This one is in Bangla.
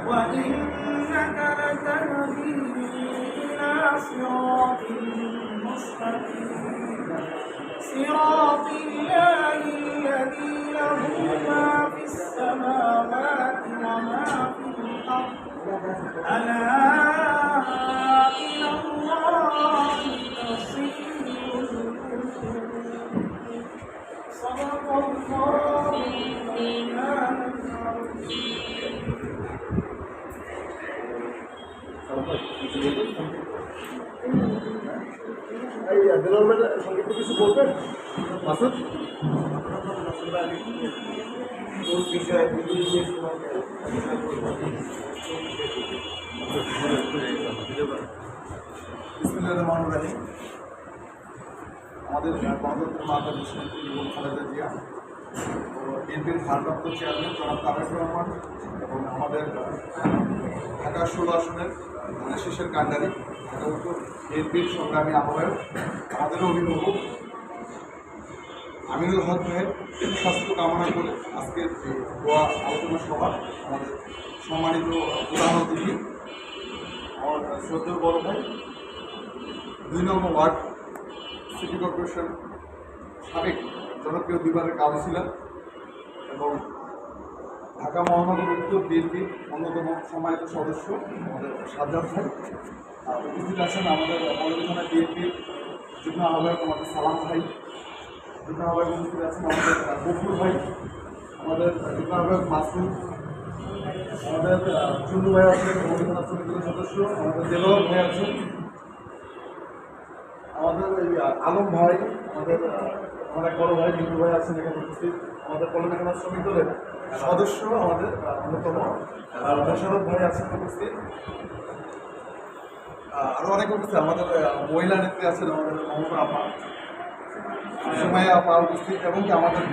وإنك لتهدي إلى صراط مستقيم صراط الله الذي له ما في السماوات وما في الأرض ألا إلى الله تصير صدق الله مولانا সঙ্গীত কিছু বলবেন মাসুদ? আমাদের গণতন্ত্র মাতা খালেদা জিয়া ও বিএনপির ভারপ্রাপ্ত চেয়ারম্যান জনাব তারেক রহমান এবং আমাদের ঢাকা 16 আসনের শেষের কাণ্ডারি ঢাকা উত্তর বিএনপির সংগ্রামী আহ্বায়ক আমাদের অভিভাবক আমিনুল হক ভাইয়ের স্বাস্থ্য কামনা করে আজকের এই দোয়া আলোচনা সভা আমাদের সম্মানিত প্রধান অতিথি আমার শ্রদ্ধেয় বড় ভাই 2 নম্বর ওয়ার্ড সিটি কর্পোরেশন সাবেক জনপ্রিয় বিভাগের কাউন্সিলর এবং ঢাকা মহানগর উত্তর বিএনপির অন্যতম সম্মানিত সদস্য আমাদের সাজ্জাদ ভাই উপস্থিত আছেন আমাদের মৌলভীথানা বিএনপির যুগ্ম আহ্বায়ক আমাদের সালাম ভাই, যুগ্ম আহ্বায়ক উপস্থিত আছেন আমাদের গফুর ভাই, আমাদের যুগ্ম আহ্বায়ক মাসুদ, আমাদের চুন্নু ভাই আছেন মৌলভীথানা সমিতির সদস্য, আমাদের দেলোয়ার ভাই আছেন, আমাদের এই আলম ভাই, আমাদের আমার এক বড় ভাই মিন্টু ভাই আছেন এখানে উপস্থিত, আমাদের কলকাতা শ্রমিক দলের সদস্য আমাদের অন্যতম মোশারফ ভাই আছেন উপস্থিত, আরও অনেক উপস্থিত আমাদের মহিলা নেত্রী আছেন আমাদের মমতা আপা, সুমাইয়া আপা উপস্থিত এবং কি আমাদের